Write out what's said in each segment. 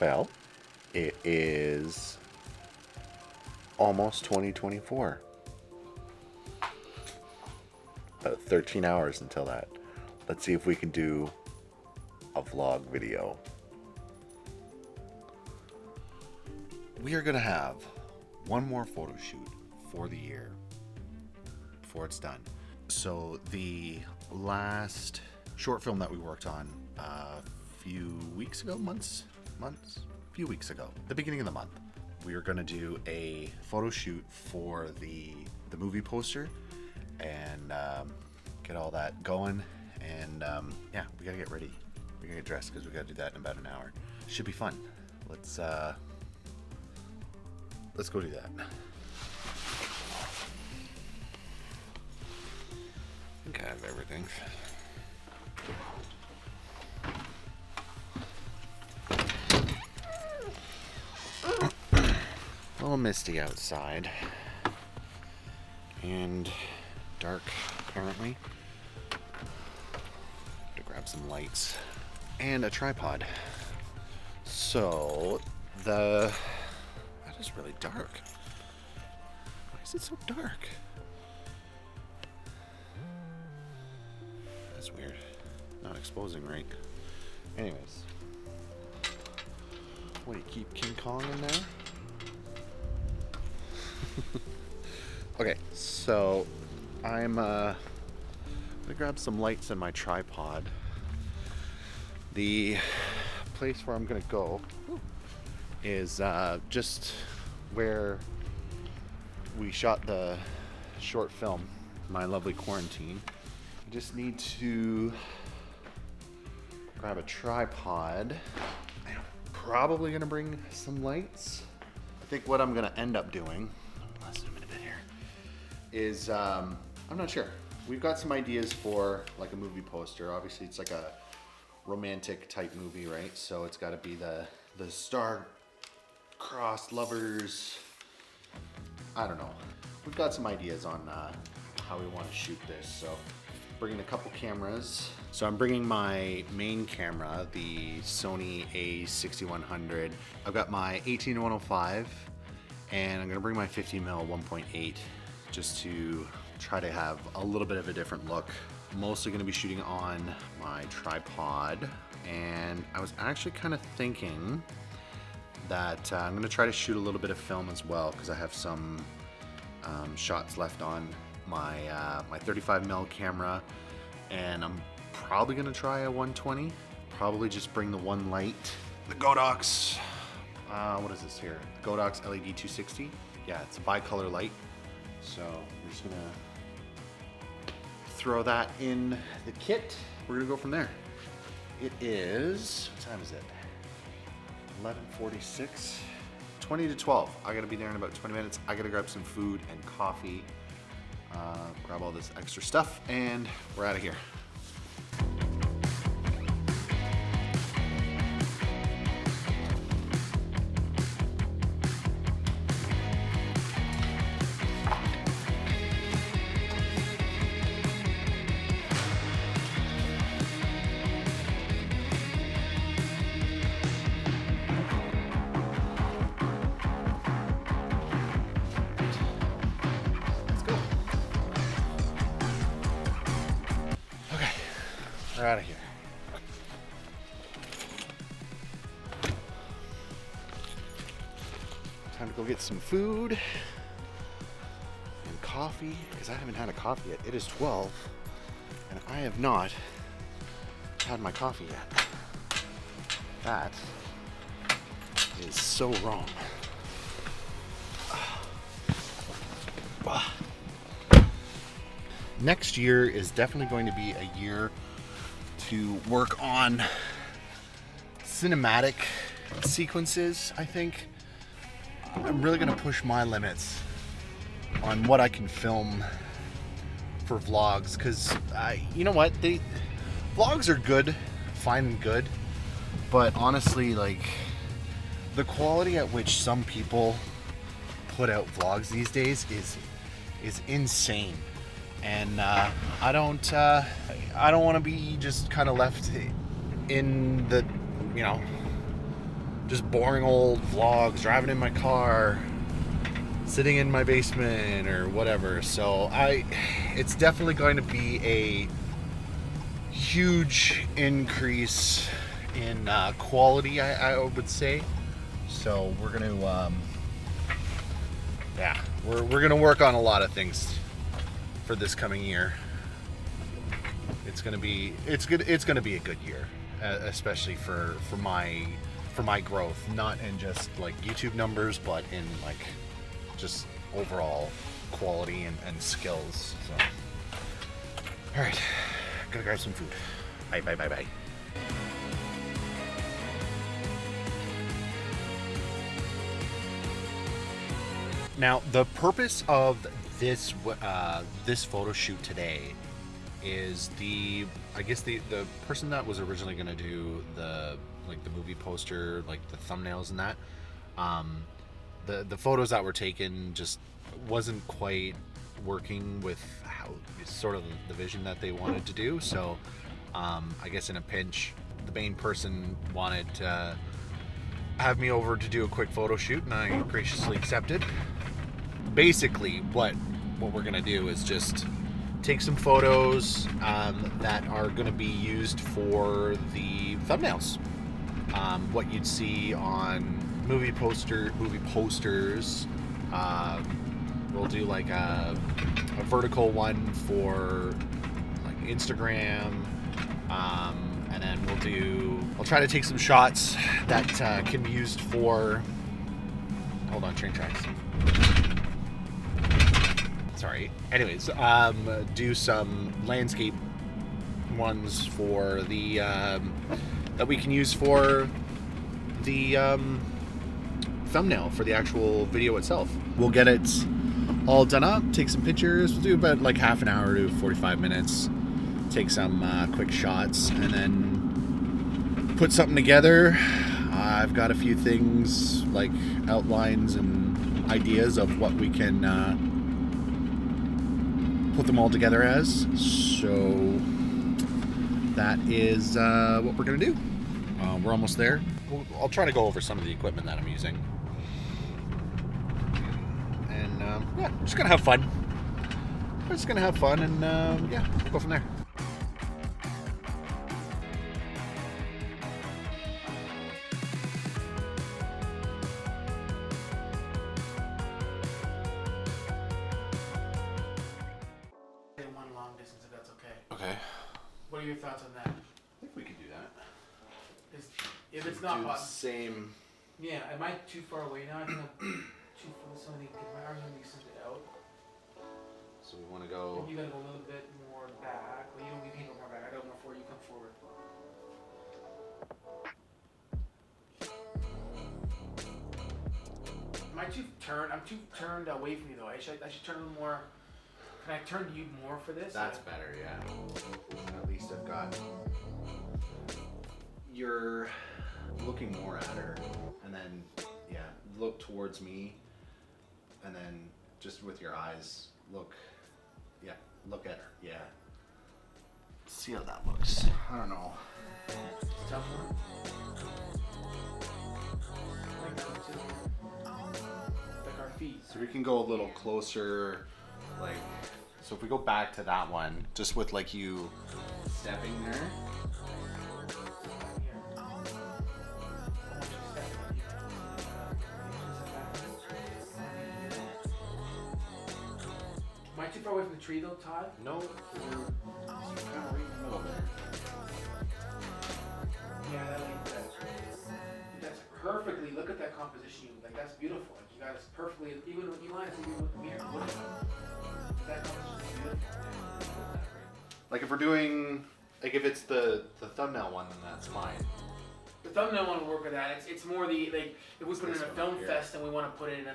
Well, it is almost 2024. About 13 hours until that. Let's see if we can do a vlog video. We are going to have one more photo shoot for the year before it's done. So the last short film that we worked on a few weeks ago, few weeks ago, the beginning of the month, we are going to do a photo shoot for the movie poster and get all that going. And yeah, we got to get ready. We got to get dressed because we got to do that in about an hour. Should be fun. Let's go do that. I think I have everything. A little misty outside. And dark, apparently. To grab some lights. And a tripod. So, that is really dark. Why is it so dark? That's weird. Not exposing right. Anyways. What, do you keep King Kong in there? Okay, so I'm gonna grab some lights and my tripod. The place where I'm gonna go is just where we shot the short film, My Lovely Quarantine. I just need to grab a tripod. I'm probably gonna bring some lights. I think what I'm gonna end up doing, let's zoom in a bit here, is I'm not sure. We've got some ideas for like a movie poster. Obviously it's like a romantic type movie, right? So it's got to be the star-crossed lovers. I don't know. We've got some ideas on how we want to shoot this. So bringing a couple cameras. So I'm bringing my main camera, the Sony A6100. I've got my 18-105 and I'm gonna bring my 50mm 1.8 just to try to have a little bit of a different look. Mostly gonna be shooting on my tripod, and I was actually kind of thinking that I'm gonna try to shoot a little bit of film as well because I have some shots left on my 35mm camera, and I'm probably gonna try a 120. Probably just bring the one light, the Godox. What is this here? Godox LED 260. Yeah, it's a bicolor light. So I'm just gonna throw that in the kit. We're gonna go from there. It is, what time is it? 11:46. 20 to 12. I gotta be there in about 20 minutes. I gotta grab some food and coffee, grab all this extra stuff, and we're out of here. We're out of here. Time to go get some food and coffee, because I haven't had a coffee yet. It is 12, and I have not had my coffee yet. That is so wrong. Next year is definitely going to be a year to work on cinematic sequences, I think. I'm really going to push my limits on what I can film for vlogs, because you know what, vlogs are good, fine and good, but honestly, like, the quality at which some people put out vlogs these days is insane. And I don't want to be just kind of left in the, just boring old vlogs, driving in my car, sitting in my basement or whatever. So it's definitely going to be a huge increase in quality, I would say. So we're gonna we're gonna work on a lot of things for this coming year. It's gonna be a good year, especially for my growth, not in just like YouTube numbers, but in like just overall quality and skills. So, all right, gonna grab some food. Bye. Now, the purpose of this photo shoot today is the person that was originally going to do the movie poster, like the thumbnails and that. The photos that were taken just wasn't quite working with how sort of the vision that they wanted to do. So, I guess in a pinch, the main person wanted to have me over to do a quick photo shoot, and I graciously accepted. Basically, what we're gonna do is just take some photos that are gonna be used for the thumbnails. What you'd see on movie posters. We'll do like a vertical one for like Instagram, and then I'll try to take some shots that can be used for. Hold on, train tracks. Sorry. Anyways, do some landscape ones for the that we can use for the thumbnail for the actual video itself. We'll get it all done up, take some pictures. We'll do about like half an hour to 45 minutes. Take some quick shots and then put something together. I've got a few things like outlines and ideas of what we can put them all together as. So that is what we're gonna do. We're almost there. I'll try to go over some of the equipment that I'm using, and we're just gonna have fun. We're just gonna have fun, and we'll go from there. Okay. What are your thoughts on that? I think we can do that. If it's not do the possible, same. yeah. Am I too far away now? I think I'm too far. Something because my arms gonna be something out. So we want to go. You gotta go a little bit more back. Well, you can go more back. I go more forward. You come forward. Am I too turned? I'm too turned away from you though. I should turn a little more. Can I turn you more for this? That's better, yeah. At least I've got. You're looking more at her, and then look towards me, and then just with your eyes look at her. Yeah. See how that looks. I don't know. It's a tough one. Like our feet. So we can go a little closer, like. So if we go back to that one, just with like you stepping there. Am I too far away from the tree though, Todd? No, you're kind of right in the middle there. Yeah, that like that. That's perfectly. Look at that composition. Like that's beautiful. Like you got it perfectly. Even when you line it, even with the mirror, that composition is beautiful. Like if we're doing, like if it's the thumbnail one, then that's fine. The thumbnail one will work with that. It's more the like if we put it in a film here. fest and we want to put it in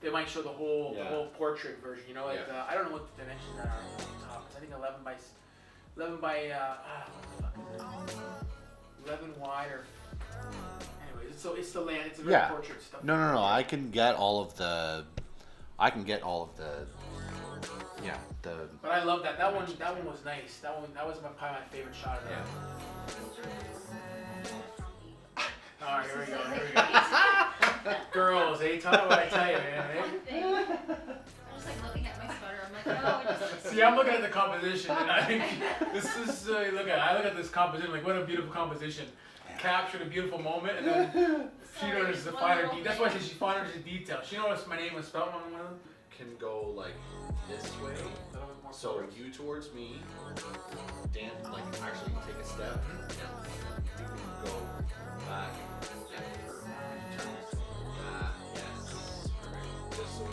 they might show the whole portrait version. You know, like I don't know what the dimensions are on the top. I think 11 by what the fuck is it? 11 wide or. Anyways, so it's the land. It's a very portrait stuff. No. I can get all of the. Yeah, the. But I love that. That one was nice. That was probably my favorite shot of that. Yeah. All right, here we go. curls, eh? Tell me what I tell you, man. Eh? Nothing. I'm just like looking at my sweater. I'm like, oh, it just. See, I'm looking at the composition, and I think this is I look at this composition, like what a beautiful composition. Captured a beautiful moment, and then she notices the finer detail. That's why she finer the detail. She noticed my name was spelled on one of them. Can go like this way. A little bit more So forward. you towards me, Dan, like actually take a step. Yeah. You can go back. Yeah. Turn. Yes. Perfect. Just so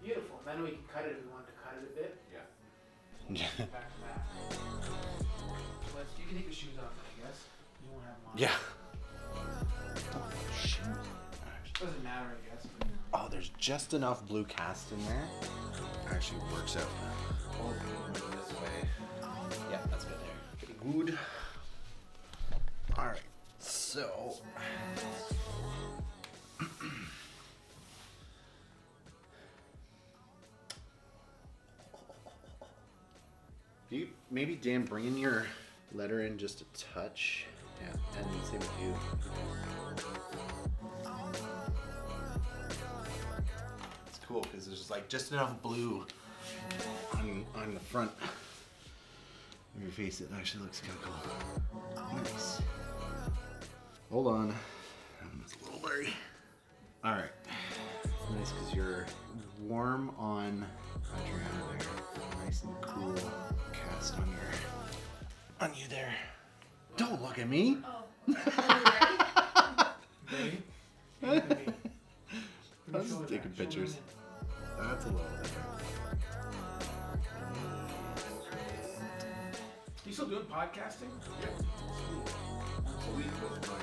Beautiful. Then we can cut it if we wanted to cut it a bit. yeah. Back to that. But you can take your shoes off, I guess. You won't have them on. Yeah. Oh, shoot. Doesn't matter, I guess. But Oh, there's just enough blue cast in there. Actually works out. Oh, this way. Yeah, that's good there. Good. All right. So. Do you maybe Dan bring in your letter in just a touch? Yeah, and same with you. It's cool because there's like just enough blue on the front of your face. It actually looks kind of cool. Nice. Hold on. It's a little blurry. All right. Nice because you're warm on Adriana there. Nice and cool cast on you there. Don't look at me. Oh. ready? Ready? I was just taking pictures. That's a little better. You still doing podcasting? Yep. Once a week with my.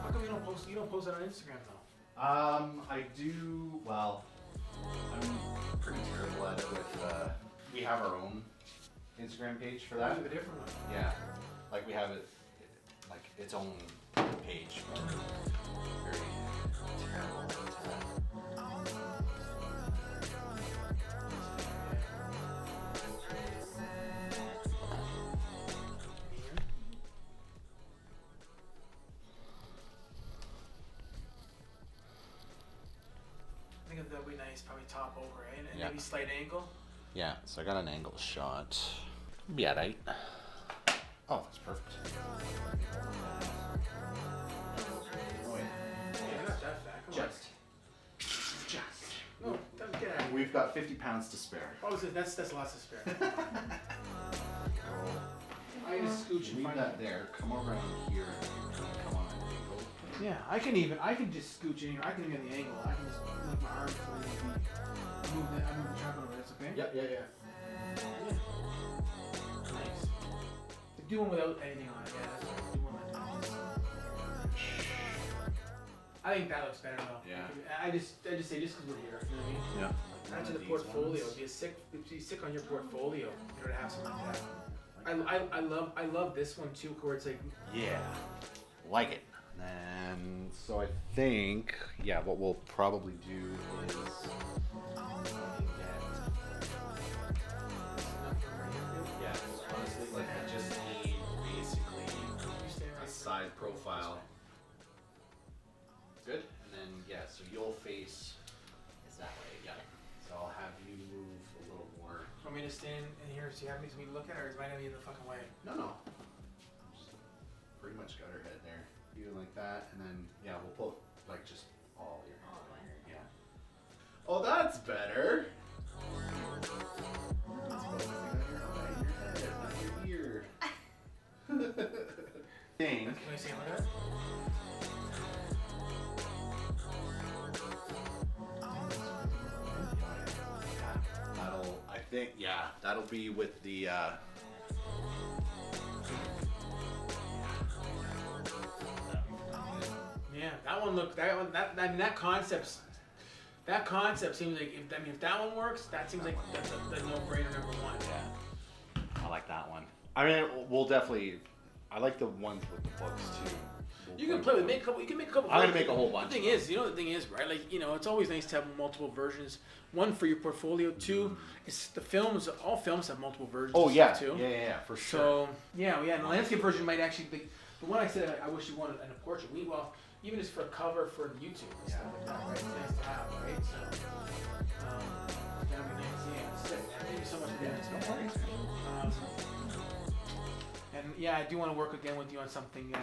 How come you don't post? You don't post it on Instagram though. I do. Well, I'm pretty terrible at it. With we have our own Instagram page for I that. have a different one. Yeah, like we have it, like its own page. But very terrible at that. I think that'd be nice, probably top over, eh? And Yeah. maybe slight angle. Yeah, so I got an angle shot. Be alright. Oh, that's perfect. Oh, wait. Yeah, not that fat. Come Just. on. No, don't get out of here. We've got 50 pounds to spare. Oh, that's lots to spare. I need to scooch in Leave front that of you. there. Come around here. Come on an angle. Yeah, I can just scooch in here. I can get the angle. I can just move my arms where they need to be. I move the tripod over. That's okay? Yeah. Yeah. Nice. Do one without anything on it. Yeah, that's right. Do one like that. I think that looks better though. Yeah. I just say just because we're here. You know what I mean? Yeah. Add to the portfolio. It'd be sick on your portfolio. You know, to have something like that. I love this one too, where it's like Yeah. Like it. And so I think, yeah, what we'll probably do is yeah, honestly, like I just need basically a side profile. Good. And then yeah, so you'll face is that way, yeah. So I'll have you move a little more. Want me to stand in here so you have me to look at it, or is mine gonna be in the fucking way? No. Just pretty much got her head there. Even like that, and then yeah, we'll put like just all your yeah. Oh, that's better. It's focusing on your eye, your head, not your ear. Thing. Can I see look at it? That'll, I think, yeah, that'll be with the. Yeah, that one looked. I mean, that concept seems like if that one works, that seems like that's the no-brainer number one. Yeah, I like that one. I mean, we'll definitely. I like the ones with the books too. You can play with make a couple. You can make a couple. I'm gonna make a whole bunch The thing of is, the thing is, right? Like it's always nice to have multiple versions. One for your portfolio. Two, it's the films. All films have multiple versions. Oh and yeah, stuff, too. yeah, for sure. So and the landscape version might actually be the one I said I wish you wanted in a portrait. Even just for a cover for YouTube and stuff like that, right? It's nice to have, right? So, that'd be nice. Yeah, sick. Man. Thank you so much for doing this. And I do want to work again with you on something.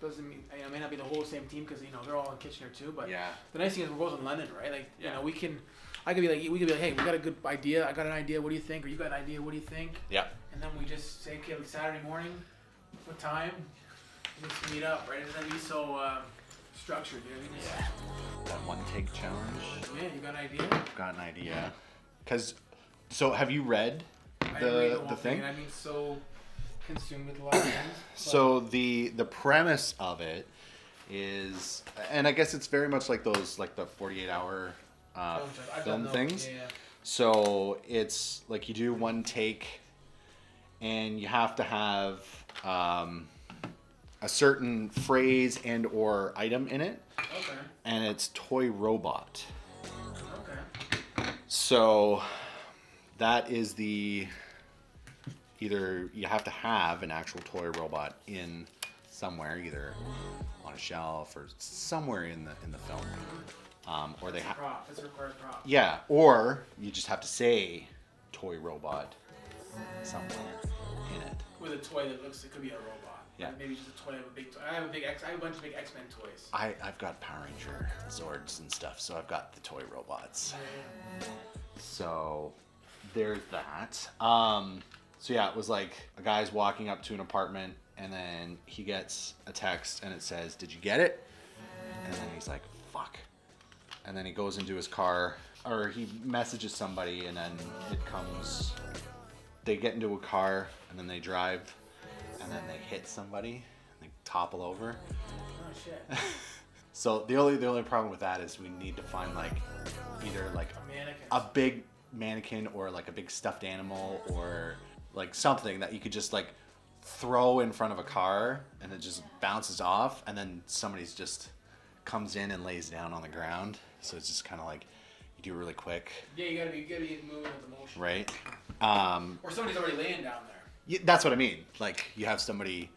Doesn't mean I may not be the whole same team because they're all in Kitchener too. But the nice thing is we're both in London, right? Like we could be like, hey, we got a good idea. I got an idea. What do you think? Or you got an idea? What do you think? Yeah. And then we just say, okay, Saturday morning, what time? Let's meet up, right? It doesn't be so structured, That one take challenge. Yeah, you got an idea? I've got an idea. So have you read I didn't read the thing? And I've been so consumed with a lot of things. So the premise of it is, and I guess it's very much like those, like the 48-hour film things. Yeah. So it's like you do one take, and you have to have a certain phrase and or item in it, Okay. and it's toy robot. Okay. So that is either you have to have an actual toy robot in somewhere, either on a shelf or somewhere in the film, or they have Prop. It's a required prop. yeah, or you just have to say toy robot somewhere in it. With a toy that looks, it could be a robot. Yeah. Maybe just a toy of a big toy. I have a bunch of big X-Men toys. I've got Power Ranger Zords and stuff, so I've got the toy robots. Yeah. So there's that. So yeah, it was like a guy's walking up to an apartment, and then he gets a text, and it says, "Did you get it?" And then he's like, "Fuck." And then he goes into his car, or he messages somebody, and then it comes. They get into a car, and then they drive, and then they hit somebody, and they topple over. Oh shit. So the only problem with that is we need to find like either like A mannequin. a big mannequin or like a big stuffed animal or like something that you could just like throw in front of a car and it just bounces off, and then somebody's just comes in and lays down on the ground. So it's just kind of like you do it really quick, Yeah, you gotta be moving with the motion. right? Or somebody's already laying down there. That's what I mean. Like you have somebody.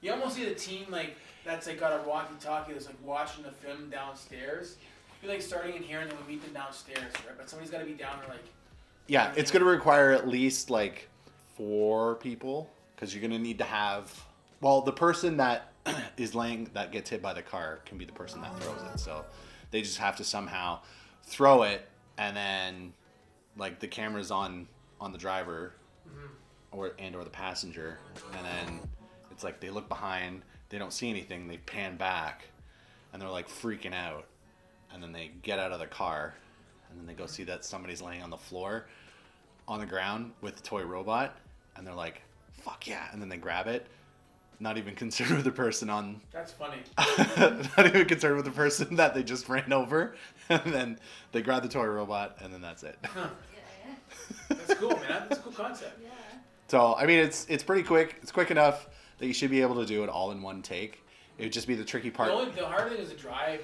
You almost see the team like that's like got a walkie-talkie that's like watching the film downstairs. You're like starting in here and then we meet them downstairs, right? But somebody's got to be down there like. Yeah, it's going to require at least like 4 people because you're going to need to have. Well, the person that that gets hit by the car can be the person that throws it. So they just have to somehow throw it, and then like the camera's on the driver or the passenger, and then it's like they look behind, they don't see anything, they pan back, and they're like freaking out, and then they get out of the car, and then they go see that somebody's laying on the floor on the ground with the toy robot, and they're like, fuck yeah, and then they grab it, not even concerned with the person on That's funny. not even concerned with the person that they just ran over, and then they grab the toy robot, and then that's it. Yeah. That's cool, man. That's a cool concept. Yeah. So I mean, it's pretty quick. It's quick enough that you should be able to do it all in one take. It would just be the tricky part. The hard thing is the driving.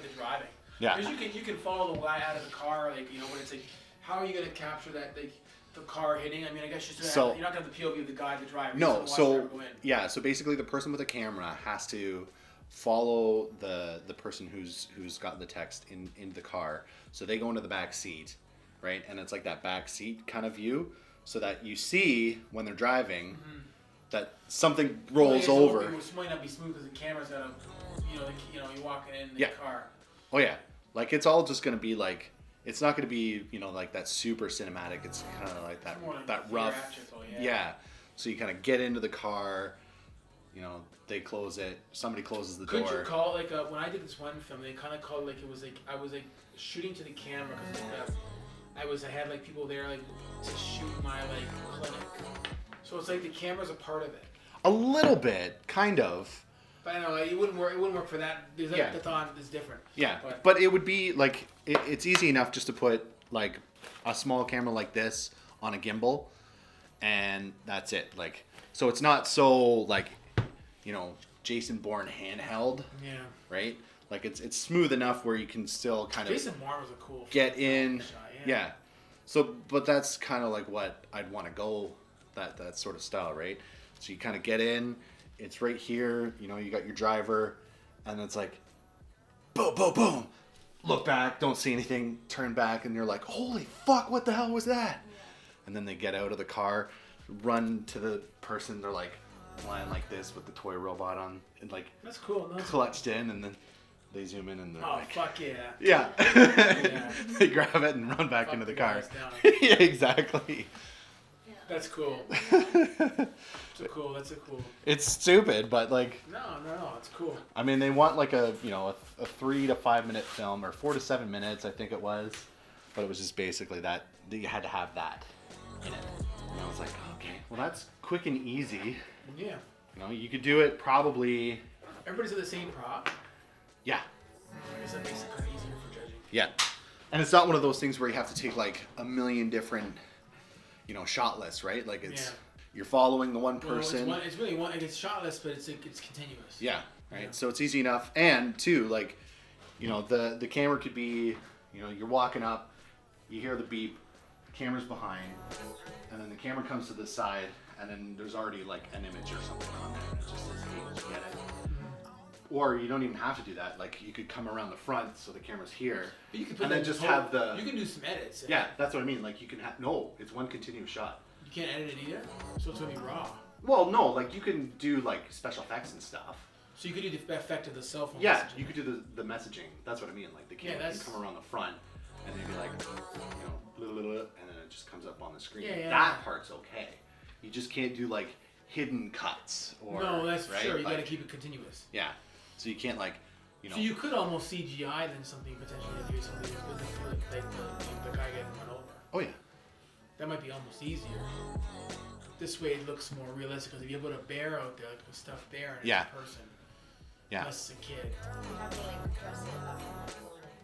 Yeah. Because you can follow the guy out of the car, like but it's like, how are you gonna capture that like the car hitting? I mean, I guess you're not gonna have the POV of the guy, the driver. No, so go in. yeah, so basically the person with the camera has to follow the person who's got the text into the car. So they go into the back seat, right? And it's like that back seat kind of view, so that you see when they're driving that something rolls over. It might not be smooth because the camera's got a, you're walking in the Yeah. car. Oh yeah, like it's all just gonna be like, it's not gonna be like that super cinematic. It's kind of like that More like that the rough. ratchet, though, yeah. Yeah. So you kind of get into the car. They close it. Somebody closes the Could door. you call it like when I did this one film? They kind of called it like it was like I was like shooting to the camera because I had like people there like to shoot my like clinic. So it's like the camera's a part of it. A little bit, kind of. But I know it wouldn't work. It wouldn't work for that. There's like Yeah. the thought is different. Yeah, But but it would be like it's easy enough just to put like a small camera like this on a gimbal, and that's it. Like, so it's not so like Jason Bourne handheld, Yeah. right? Like it's smooth enough where you can still kind of Jason Bourne was a cool get in. shot, Yeah. So, but that's kind of like what I'd want to go, that sort of style, right? So you kind of get in, it's right here, you know, you got your driver, and it's like, boom, boom, boom. Look back, don't see anything, turn back, and you're like, holy fuck, what the hell was that? And then they get out of the car, run to the person, they're like lying like this with the toy robot on, and like That's cool. No, that's clutched in, and then they zoom in and they're Oh, like, fuck yeah. yeah. They grab it and run back Fuck into the the car. guys down. Yeah, exactly. That's cool. That's a cool. It's stupid, but like, No, it's cool. I mean, they want like a 3 to 5 minute film, or 4 to 7 minutes, I think it was, but it was just basically that you had to have that in it. And I was like, okay, well that's quick and easy. Yeah. You know, you could do it probably, Everybody's at the same prop. yeah, I guess that makes it kind of easier for judging. yeah. And it's not one of those things where you have to take like a million different, shot lists, right? Like it's you're following the one person. Well, it's really one. It's shotless, but it's continuous. Yeah, right. Yeah. So it's easy enough, and too, like, the camera could be, you're walking up, you hear the beep, the camera's behind, and then the camera comes to the side, and then there's already like an image or something on there. It just says, hey, did you get it? Or you don't even have to do that. Like you could come around the front, so the camera's here, But you can put and that then in just total. have the. You can do some edits. Yeah, that's what I mean. Like you can have it's one continuous shot. You can't edit it either, so it's gonna be raw. Well, no, like you can do like special effects and stuff. So you could do the effect of the cell phone. Yeah, messaging. you could do the messaging. That's what I mean. Like the camera that's- can come around the front, and then be like, blah, blah, blah, and then it just comes up on the screen. Yeah. That part's okay. You just can't do like hidden cuts or. No, that's for right? sure. You Like, gotta keep it continuous. Yeah, so you can't like, So you could almost CGI then something potentially to do something that's good for like the guy getting run over. Oh yeah. That might be almost easier. This way it looks more realistic because if you put a bear out there, like a stuffed bear, and Yeah. it's a person, Yeah. unless it's a kid. You have to like dress it up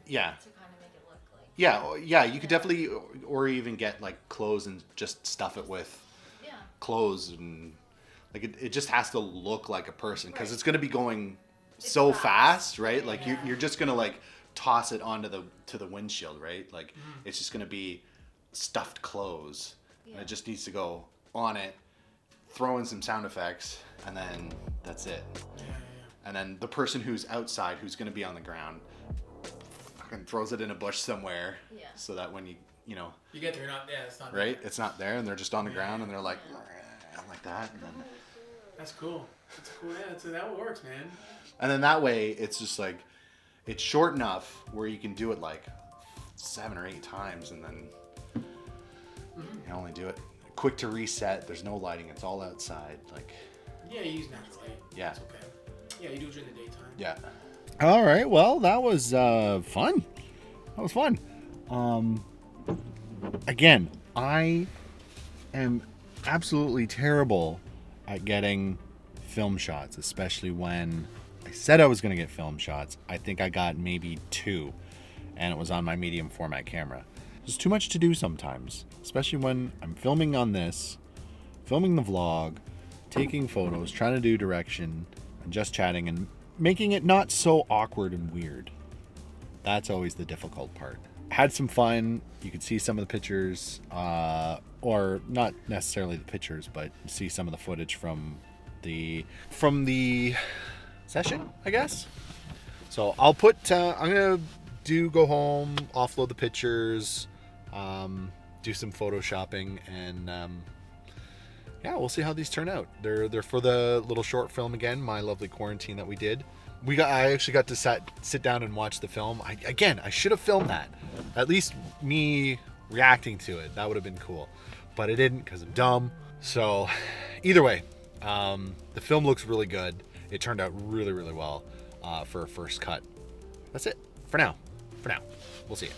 Yeah. to kind of make it look like. Yeah, you could definitely, or even get like clothes and just stuff it with Yeah. clothes, and like it just has to look like a person because Right. it's gonna be going It's so fast. fast, right? Like Yeah. you're just gonna like toss it onto the windshield, right? Like it's just gonna be stuffed clothes, and Yeah. it just needs to go on it, throw in some sound effects, and then that's it. Yeah. And then the person who's outside, who's gonna be on the ground, fucking throws it in a bush somewhere, Yeah. so that when you You get there, not yeah, it's not right, there. it's not there, and they're just on the ground, and they're like like that, and then. That's cool. That's cool. Yeah, that works, man. And then that way, it's just like, it's short enough where you can do it like 7 or 8 times, and then you only do it quick to reset. There's no lighting; it's all outside. Like, Yeah, you use natural light. Yeah. It's okay. Yeah, you do it during the daytime. yeah. All right. Well, that was fun. That was fun. Again, I am absolutely terrible at getting film shots, especially when I said I was going to get film shots. I think I got maybe 2, and it was on my medium format camera. There's too much to do sometimes, especially when I'm filming on this, filming the vlog, taking photos, trying to do direction, and just chatting and making it not so awkward and weird. That's always the difficult part. Had some fun. You could see some of the pictures, or not necessarily the pictures, but see some of the footage from the session, I guess. So I'll put. I'm gonna go home, offload the pictures, do some photoshopping, and yeah, we'll see how these turn out. They're for the little short film again, My Lovely Quarantine, that we did. I actually got to sit down and watch the film. I should have filmed that. At least me reacting to it. That would have been cool. But I didn't because I'm dumb. So either way, the film looks really good. It turned out really, really well for a first cut. That's it for now. We'll see you.